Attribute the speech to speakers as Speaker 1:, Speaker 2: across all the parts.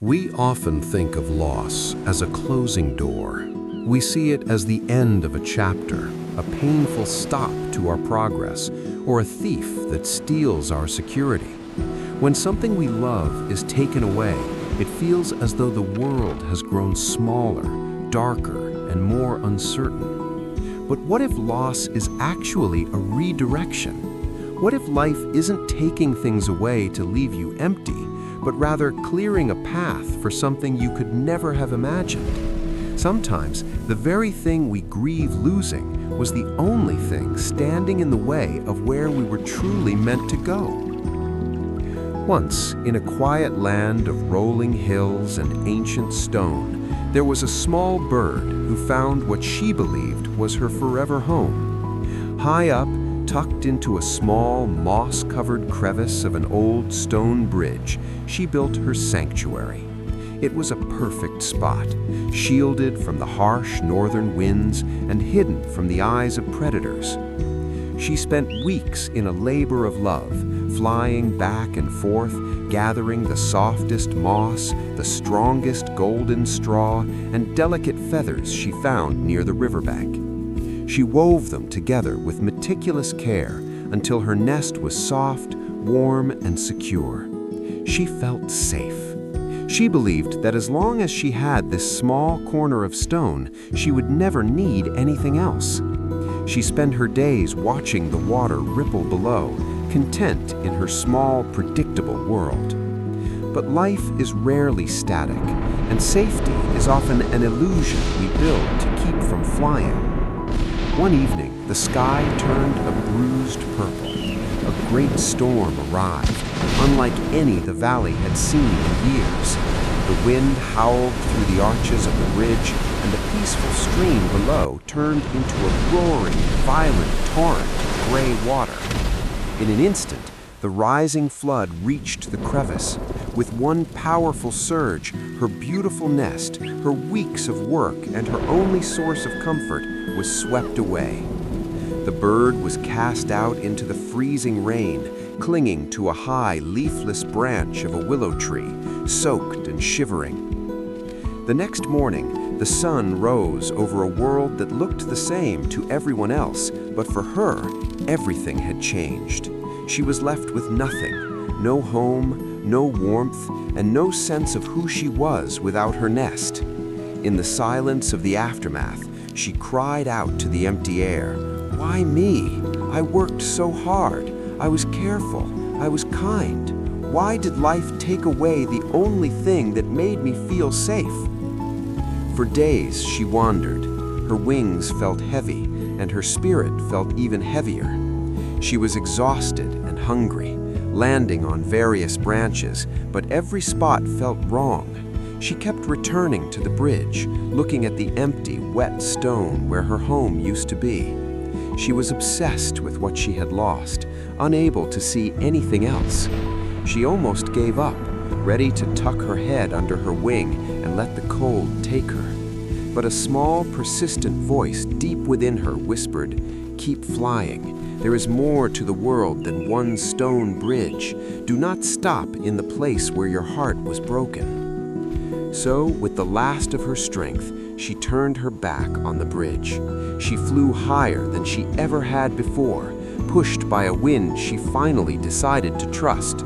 Speaker 1: We often think of loss as a closing door. We see it as the end of a chapter, a painful stop to our progress, or a thief that steals our security. When something we love is taken away, it feels as though the world has grown smaller, darker, and more uncertain. But what if loss is actually a redirection? What if life isn't taking things away to leave you empty, but rather clearing a path for something you could never have imagined? Sometimes, the very thing we grieve losing was the only thing standing in the way of where we were truly meant to go. Once, in a quiet land of rolling hills and ancient stone, there was a small bird who found what she believed was her forever home. High up, tucked into a small, moss-covered crevice of an old stone bridge, she built her sanctuary. It was a perfect spot, shielded from the harsh northern winds and hidden from the eyes of predators. She spent weeks in a labor of love, flying back and forth, gathering the softest moss, the strongest golden straw, and delicate feathers she found near the riverbank. She wove them together with meticulous care until her nest was soft, warm, and secure. She felt safe. She believed that as long as she had this small corner of stone, she would never need anything else. She spent her days watching the water ripple below, content in her small, predictable world. But life is rarely static, and safety is often an illusion we build to keep from flying. One evening, the sky turned a bruised purple. A great storm arrived, unlike any the valley had seen in years. The wind howled through the arches of the bridge, and the peaceful stream below turned into a roaring, violent torrent of gray water. In an instant, the rising flood reached the crevice. With one powerful surge, her beautiful nest, her weeks of work, and her only source of comfort was swept away. The bird was cast out into the freezing rain, clinging to a high, leafless branch of a willow tree, soaked and shivering. The next morning, the sun rose over a world that looked the same to everyone else, but for her, everything had changed. She was left with nothing, no home, no warmth, and no sense of who she was without her nest. In the silence of the aftermath, she cried out to the empty air, "Why me? I worked so hard. I was careful. I was kind. Why did life take away the only thing that made me feel safe?" For days she wandered. Her wings felt heavy, and her spirit felt even heavier. She was exhausted and hungry, landing on various branches, but every spot felt wrong. She kept returning to the bridge, looking at the empty, wet stone where her home used to be. She was obsessed with what she had lost, unable to see anything else. She almost gave up, ready to tuck her head under her wing and let the cold take her. But a small, persistent voice deep within her whispered, "Keep flying. There is more to the world than one stone bridge. Do not stop in the place where your heart was broken." So, with the last of her strength, she turned her back on the bridge. She flew higher than she ever had before, pushed by a wind she finally decided to trust.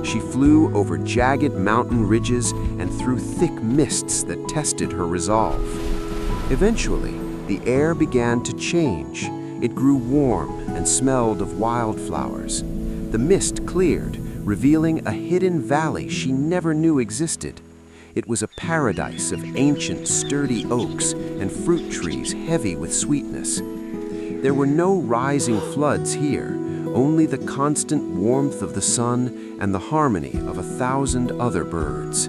Speaker 1: She flew over jagged mountain ridges and through thick mists that tested her resolve. Eventually, the air began to change. It grew warm and smelled of wildflowers. The mist cleared, revealing a hidden valley she never knew existed. It was a paradise of ancient, sturdy oaks and fruit trees heavy with sweetness. There were no rising floods here, only the constant warmth of the sun and the harmony of 1,000 other birds.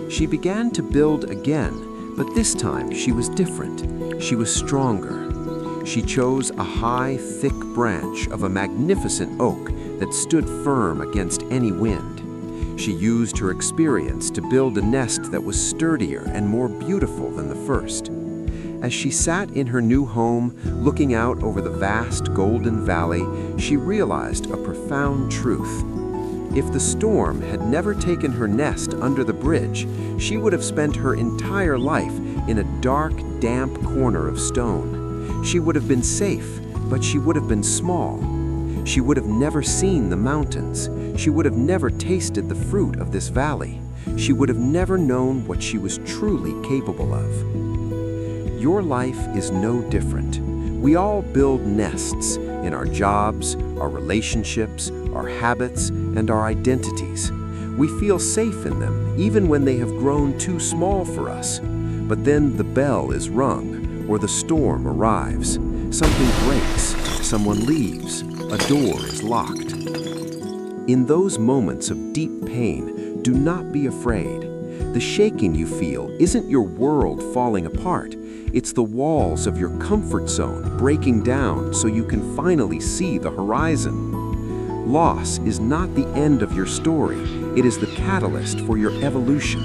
Speaker 1: She began to build again, but this time she was different. She was stronger. She chose a high, thick branch of a magnificent oak that stood firm against any wind. She used her experience to build a nest that was sturdier and more beautiful than the first. As she sat in her new home, looking out over the vast golden valley, she realized a profound truth. If the storm had never taken her nest under the bridge, she would have spent her entire life in a dark, damp corner of stone. She would have been safe, but she would have been small. She would have never seen the mountains. She would have never tasted the fruit of this valley. She would have never known what she was truly capable of. Your life is no different. We all build nests in our jobs, our relationships, our habits, and our identities. We feel safe in them, even when they have grown too small for us. But then the bell is rung, or the storm arrives. Something breaks, someone leaves, a door is locked. In those moments of deep pain, do not be afraid. The shaking you feel isn't your world falling apart. It's the walls of your comfort zone breaking down so you can finally see the horizon. Loss is not the end of your story. It is the catalyst for your evolution.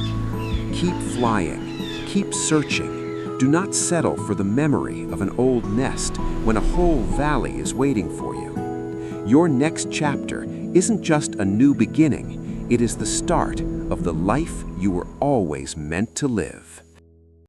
Speaker 1: Keep flying. Keep searching. Do not settle for the memory of an old nest when a whole valley is waiting for you. Your next chapter isn't just a new beginning. It is the start of the life you were always meant to live.